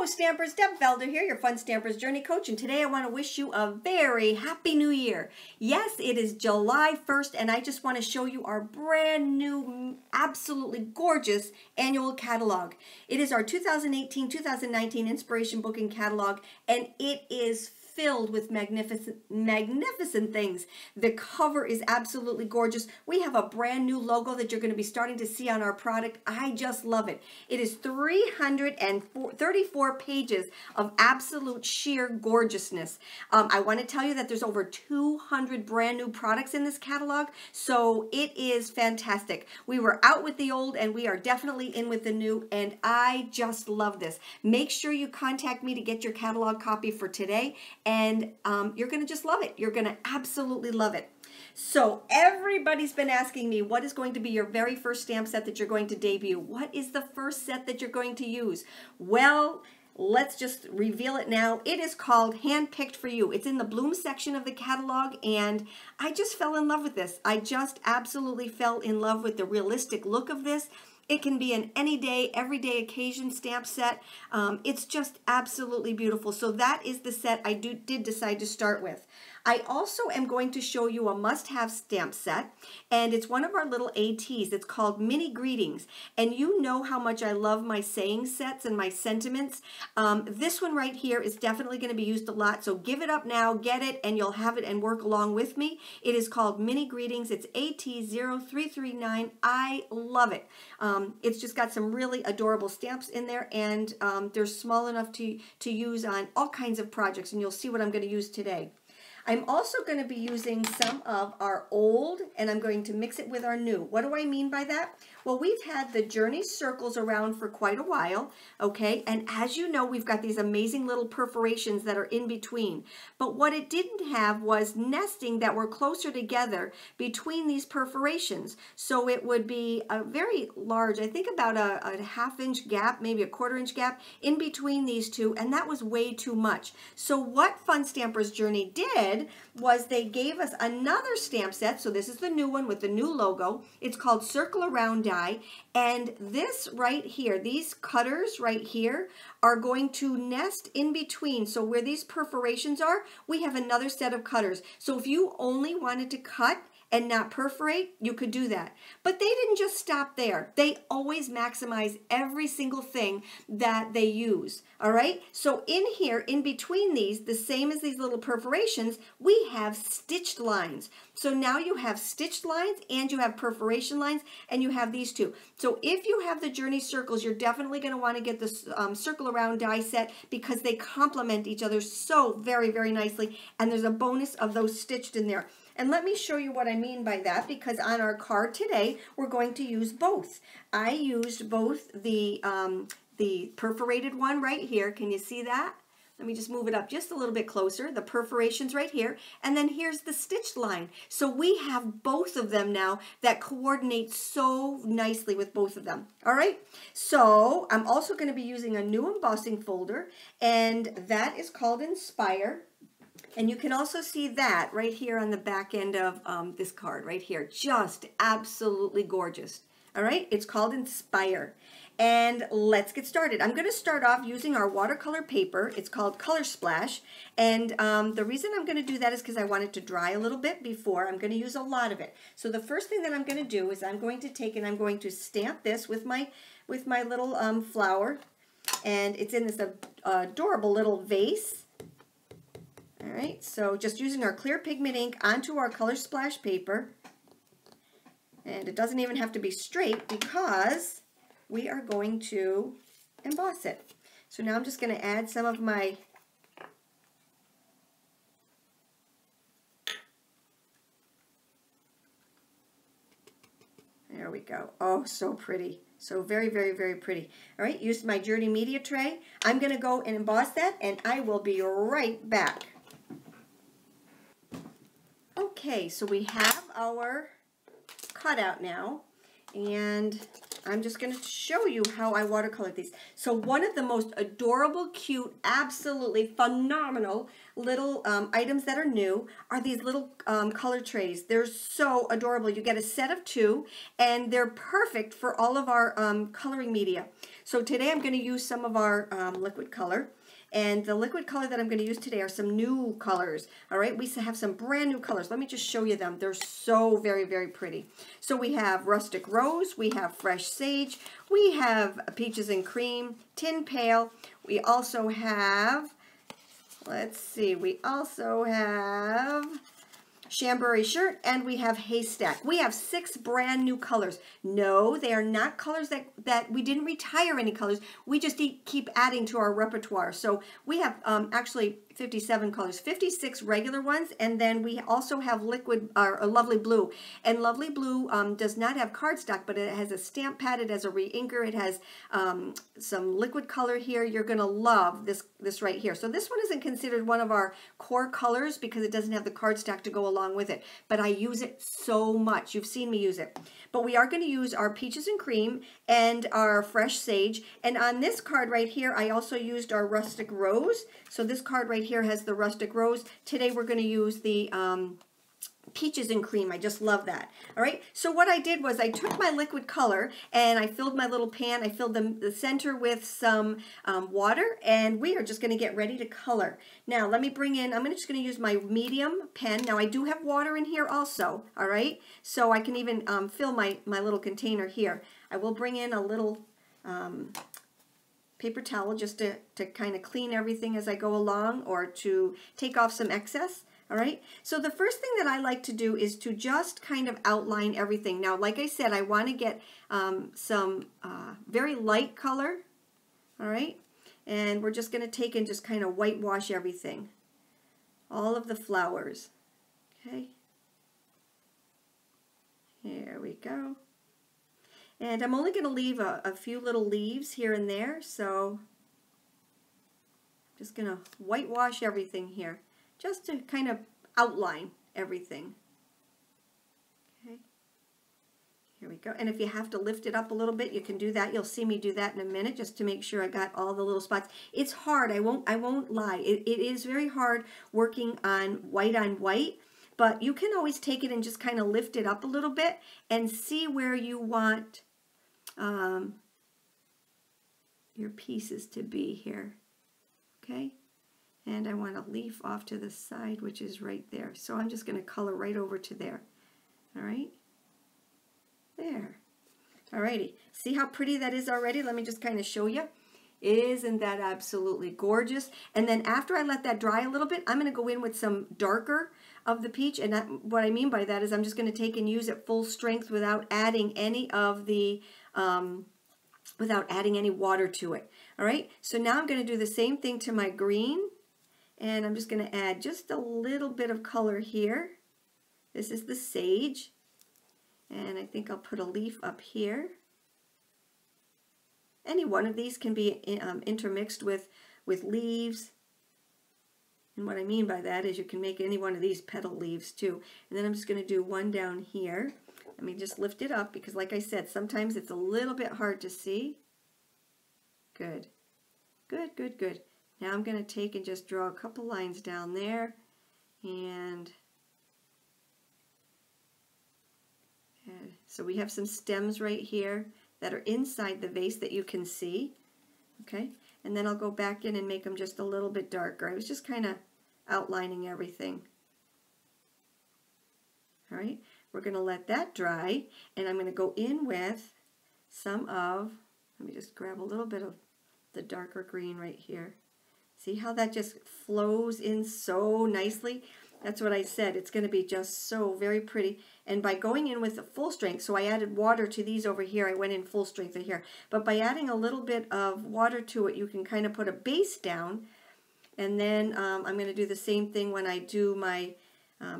Hello Stampers, Deb Valder here, your Fun Stampers Journey Coach, and today I want to wish you a very happy new year. Yes, it is July 1st, and I just want to show you our brand new, absolutely gorgeous annual catalog. It is our 2018-2019 Inspiration Booking Catalog, and it is filled with magnificent things. The cover is absolutely gorgeous. We have a brand new logo that you're going to be starting to see on our product. I just love it. It is 334 pages of absolute sheer gorgeousness. I want to tell you that there's over 200 brand new products in this catalog, so it is fantastic. We were out with the old and we are definitely in with the new, and I just love this. Make sure you contact me to get your catalog copy for today, and you're going to just love it. You're going to absolutely love it. So everybody's been asking me, what is going to be your very first stamp set that you're going to debut? What is the first set that you're going to use? Well, let's just reveal it now. It is called Handpicked For You. It's in the Bloom section of the catalog, and I just fell in love with this. I just absolutely fell in love with the realistic look of this. It can be an any day, everyday occasion stamp set. It's just absolutely beautiful. So that is the set I did decide to start with. I also am going to show you a must-have stamp set, and it's one of our little ATs. It's called Mini Greetings, and you know how much I love my saying sets and my sentiments. This one right here is definitely going to be used a lot, so give it up now, get it, and you'll have it and work along with me. It is called Mini Greetings. It's AT0339. I love it. It's just got some really adorable stamps in there, and they're small enough to use on all kinds of projects, and you'll see what I'm going to use today. I'm also going to be using some of our old, and I'm going to mix it with our new. What do I mean by that? Well, we've had the Journey circles around for quite a while, okay? And as you know, we've got these amazing little perforations that are in between. But what it didn't have was nesting that were closer together between these perforations. So it would be a very large, I think about a half-inch gap, maybe a quarter-inch gap in between these two, and that was way too much. So what Fun Stampers Journey did was they gave us another stamp set. So this is the new one with the new logo. It's called Circle Around Die, and this right here, these cutters right here are going to nest in between. So where these perforations are, we have another set of cutters. So if you only wanted to cut and not perforate, you could do that. But they didn't just stop there. They always maximize every single thing that they use, all right? So in here, in between these, the same as these little perforations, we have stitched lines. So now you have stitched lines and you have perforation lines, and you have these two. So if you have the Journey circles, you're definitely going to want to get the Circle Around die set because they complement each other so very, very nicely, and there's a bonus of those stitched in there. And let me show you what I mean by that, because on our card today, we're going to use both. I used both the perforated one right here. Can you see that? Let me just move it up just a little bit closer. The perforations right here. And then here's the stitched line. So we have both of them now that coordinate so nicely with both of them. All right. So I'm also going to be using a new embossing folder, and that is called Inspire. And you can also see that right here on the back end of this card right here. Just absolutely gorgeous. All right, it's called Inspire. And let's get started. I'm going to start off using our watercolor paper. It's called Color Splash. And the reason I'm going to do that is because I want it to dry a little bit before. I'm going to use a lot of it. So the first thing that I'm going to do is I'm going to take and I'm going to stamp this with my little flower. And it's in this adorable little vase. All right, so just using our clear pigment ink onto our Color Splash paper. And it doesn't even have to be straight because we are going to emboss it. So now I'm just going to add some of my there we go. Oh, so pretty. So very, very, very pretty. All right, used my Journey media tray. I'm going to go and emboss that, and I will be right back. Okay, so we have our cutout now, And I'm just going to show you how I watercolor these. So one of the most adorable, cute, absolutely phenomenal little items that are new are these little color trays. They're so adorable. You get a set of 2, and they're perfect for all of our coloring media. So today I'm going to use some of our liquid color. And the liquid color that I'm going to use today are some new colors. All right, we have some brand new colors. Let me just show you them. They're so very, very pretty. So we have Rustic Rose, we have Fresh Sage, we have Peaches and Cream, Tin Pale. We also have, let's see, we also have Chambray Shirt, and we have Haystack. We have 6 brand new colors. No, they are not colors that we didn't retire any colors. We just keep adding to our repertoire. So we have actually 57 colors, 56 regular ones, and then we also have liquid or Lovely Blue. And Lovely Blue does not have cardstock, but it has a stamp pad, it has a re-inker, it has some liquid color here. You're going to love this right here. So this one isn't considered one of our core colors because it doesn't have the cardstock to go along with it, but I use it so much. You've seen me use it. But we are going to use our Peaches and Cream and our Fresh Sage, and on this card right here I also used our Rustic Rose. So this card right here has the Rustic Rose. Today we're going to use the Peaches and Cream. I just love that. All right, so what I did was I took my liquid color and I filled my little pan. I filled the center with some water, and we are just going to get ready to color. Now let me bring in, I'm just going to use my medium pen. Now I do have water in here also, all right, so I can even fill my little container here. I will bring in a little paper towel just to kind of clean everything as I go along, or to take off some excess. All right, so the first thing that I like to do is to just kind of outline everything. Now, like I said, I want to get some very light color, all right, and we're just going to take and just kind of whitewash everything, all of the flowers, okay. Here we go. And I'm only going to leave a few little leaves here and there, so I'm just going to whitewash everything here, just to kind of outline everything. Okay, here we go. And if you have to lift it up a little bit, you can do that. You'll see me do that in a minute, just to make sure I got all the little spots. It's hard, I won't lie. It is very hard working on white, but you can always take it and just kind of lift it up a little bit and see where you want your pieces to be here. Okay, and I want a leaf off to the side, which is right there. So I'm just going to color right over to there. All right, there. Alrighty, see how pretty that is already? Let me just kind of show you. Isn't that absolutely gorgeous? And then after I let that dry a little bit, I'm going to go in with some darker of the peach. And what I mean by that is I'm just going to take and use it full strength without adding any of the without adding any water to it. All right, so now I'm going to do the same thing to my green, and I'm just going to add just a little bit of color here. This is the sage, and I think I'll put a leaf up here. Any one of these can be intermixed with leaves. And what I mean by that is you can make any one of these petal leaves too. And then I'm just going to do one down here. Let me just lift it up, because like I said, sometimes it's a little bit hard to see. Good. Good, good, good. Now I'm going to take and just draw a couple lines down there. And so we have some stems right here that are inside the vase that you can see. Okay, and then I'll go back in and make them just a little bit darker. I was just kind of outlining everything. All right, we're going to let that dry, and I'm going to go in with some of, let me just grab a little bit of the darker green right here. See how that just flows in so nicely? That's what I said. It's going to be just so very pretty. And by going in with the full strength, so I added water to these over here. I went in full strength in here. But by adding a little bit of water to it, you can kind of put a base down. And then I'm going to do the same thing when I do my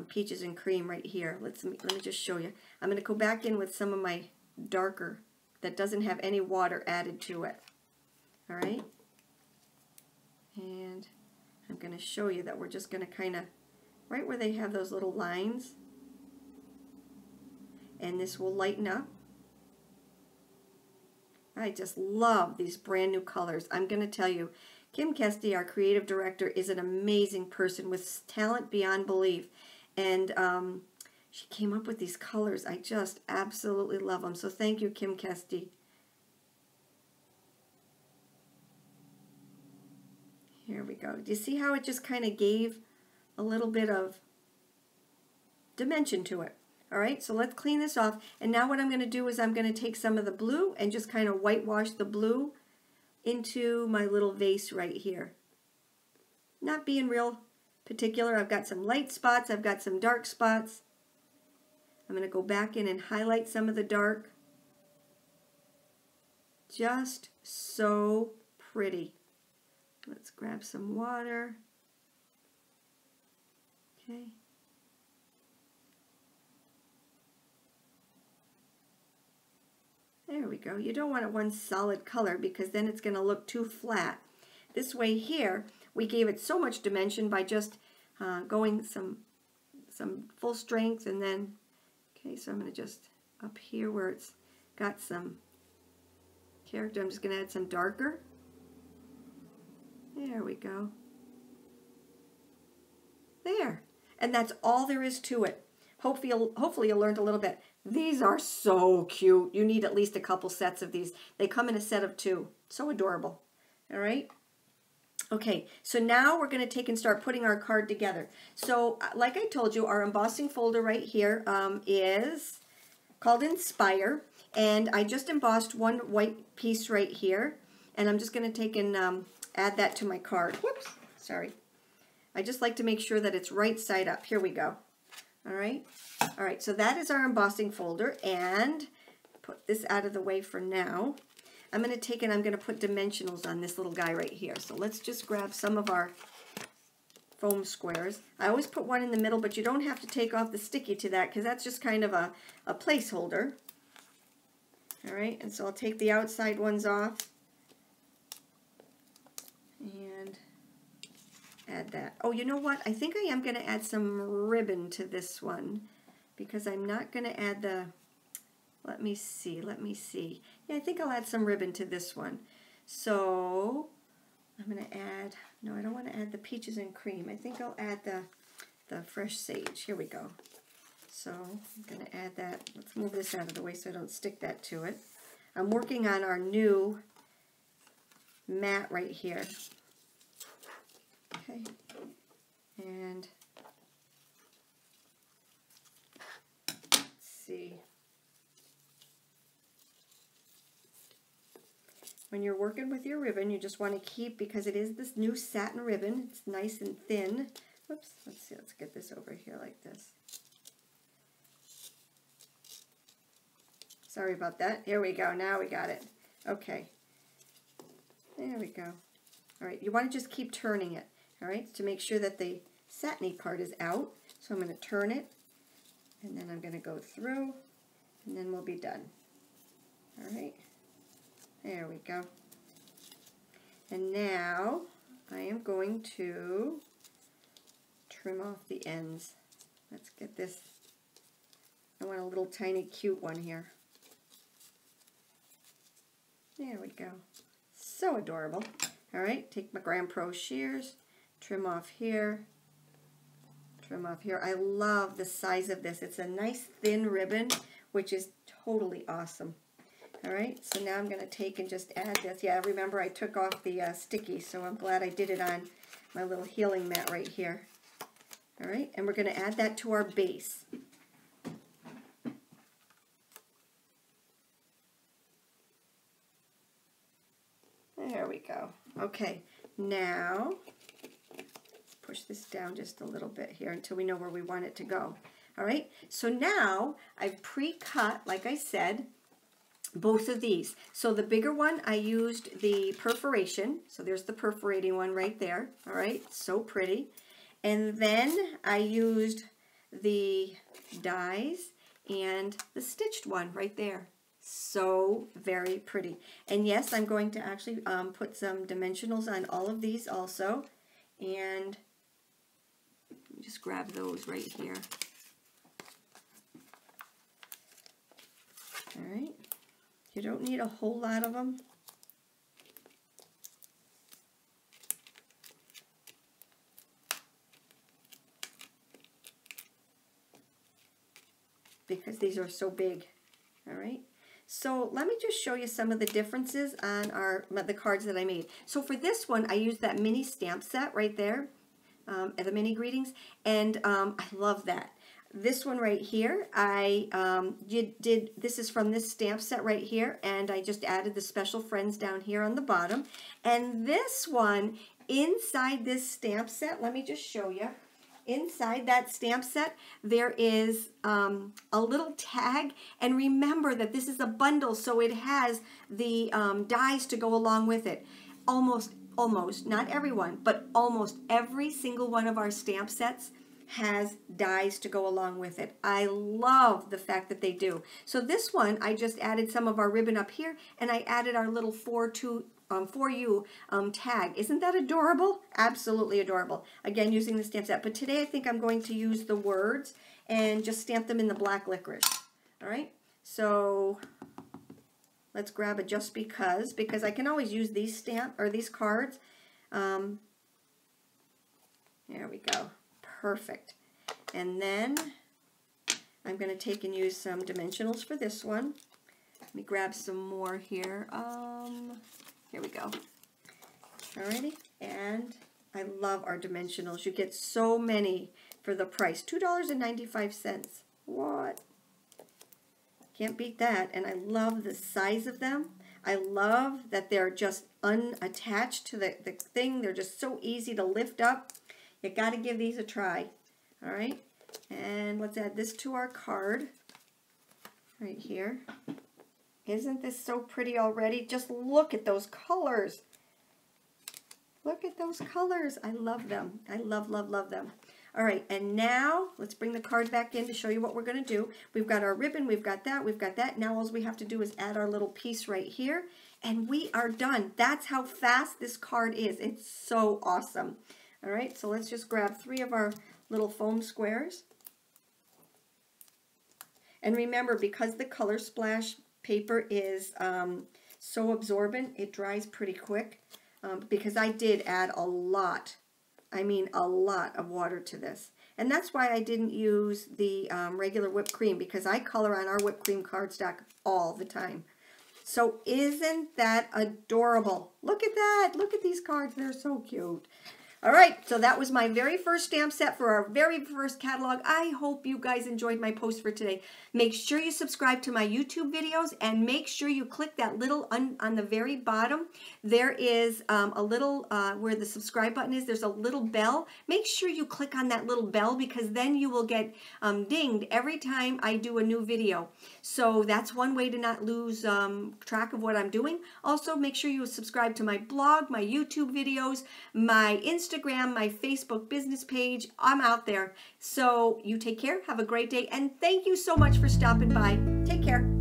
peaches and cream right here. Let me just show you. I'm going to go back in with some of my darker that doesn't have any water added to it. All right? And I'm going to show you that we're just going to kind of, right where they have those little lines, and this will lighten up. I just love these brand new colors. I'm going to tell you, Kim Kesty, our creative director, is an amazing person with talent beyond belief. And she came up with these colors. I just absolutely love them. So thank you, Kim Kesty. Here we go. Do you see how it just kind of gave a little bit of dimension to it? All right, so let's clean this off. And now what I'm going to do is I'm going to take some of the blue and just kind of whitewash the blue into my little vase right here. Not being real particular. I've got some light spots. I've got some dark spots. I'm going to go back in and highlight some of the dark. Just so pretty. Let's grab some water. Okay. There we go. You don't want it one solid color because then it's going to look too flat. This way here, we gave it so much dimension by just going some full strength, and then, okay, so I'm going to just up here where it's got some character, I'm just going to add some darker. There we go. There. And that's all there is to it. Hopefully you learned a little bit. These are so cute. You need at least a couple sets of these. They come in a set of 2. So adorable. All right. Okay, so now we're going to take and start putting our card together. So like I told you, our embossing folder right here is called Inspire. And I just embossed one white piece right here. And I'm just going to take and add that to my card. Whoops, sorry. I just like to make sure that it's right side up. Here we go. All right, so that is our embossing folder, and put this out of the way for now. I'm going to take and I'm going to put dimensionals on this little guy right here. So let's just grab some of our foam squares. I always put one in the middle, but you don't have to take off the sticky to that because that's just kind of a placeholder. All right, and so I'll take the outside ones off and add that. Oh, you know what? I think I am going to add some ribbon to this one because I'm not going to add the, let me see. Yeah, I think I'll add some ribbon to this one. So I'm going to add, no, I don't want to add the peaches and cream. I think I'll add the fresh sage. Here we go. So I'm going to add that. Let's move this out of the way so I don't stick that to it. I'm working on our new mat right here. Okay, and let's see. When you're working with your ribbon, you just want to keep, because it is this new satin ribbon, it's nice and thin. Whoops, let's see, let's get this over here like this. Sorry about that. Here we go, now we got it. Okay, there we go. All right, you want to just keep turning it. All right, to make sure that the satiny part is out. So I'm going to turn it, and then I'm going to go through, and then we'll be done. All right, there we go. And now I am going to trim off the ends. Let's get this. I want a little tiny cute one here. There we go. So adorable. All right, take my Grand Pro shears. Trim off here, trim off here. I love the size of this. It's a nice thin ribbon, which is totally awesome. All right, so now I'm going to take and just add this. Yeah, remember I took off the sticky, so I'm glad I did it on my little healing mat right here. All right, and we're going to add that to our base. There we go. Okay, now push this down just a little bit here until we know where we want it to go. All right, so now I've pre-cut, like I said, both of these. So the bigger one, I used the perforation. So there's the perforating one right there. All right, so pretty. And then I used the dies and the stitched one right there. So very pretty. And yes, I'm going to actually put some dimensionals on all of these also. And just grab those right here. All right, You don't need a whole lot of them. Because these are so big. All right. So let me just show you some of the differences on the cards that I made. So for this one, I used that mini stamp set right there, the mini greetings, and I love that. This one right here, this is from this stamp set right here, and I just added the special friends down here on the bottom. And this one, inside this stamp set, let me just show you. Inside that stamp set, there is a little tag, and remember that this is a bundle, so it has the dies to go along with it. Almost, not everyone, but almost every single one of our stamp sets has dies to go along with it. I love the fact that they do. So this one, I just added some of our ribbon up here, and I added our little For You tag. Isn't that adorable? Absolutely adorable. Again, using the stamp set. But today I think I'm going to use the words and just stamp them in the black licorice. All right. So let's grab a just because I can always use these these cards. There we go. Perfect. And then I'm going to take and use some dimensionals for this one. Let me grab some more here. Here we go. Alrighty, and I love our dimensionals. You get so many for the price. $2.95. What? Can't beat that. And I love the size of them. I love that they're just unattached to the thing. They're just so easy to lift up. You got to give these a try. All right, and let's add this to our card right here. Isn't this so pretty already? Just look at those colors. Look at those colors. I love them. I love, love, love them. All right, and now let's bring the card back in to show you what we're going to do. We've got our ribbon. We've got that. We've got that. Now all we have to do is add our little piece right here, and we are done. That's how fast this card is. It's so awesome. All right, so let's just grab 3 of our little foam squares. And remember, because the Color Splash paper is so absorbent, it dries pretty quick, because I did add a lot, I mean a lot of water to this. And that's why I didn't use the regular whipped cream, because I color on our whipped cream cardstock all the time. So isn't that adorable? Look at that. Look at these cards. They're so cute. All right, so that was my very first stamp set for our very first catalog. I hope you guys enjoyed my post for today. Make sure you subscribe to my YouTube videos, and make sure you click that little on the very bottom. There is a little, where the subscribe button is, there's a little bell. Make sure you click on that little bell, because then you will get dinged every time I do a new video. So that's one way to not lose track of what I'm doing. Also, make sure you subscribe to my blog, my YouTube videos, my Instagram, my Facebook business page. I'm out there. So you take care. Have a great day. And thank you so much for stopping by. Take care.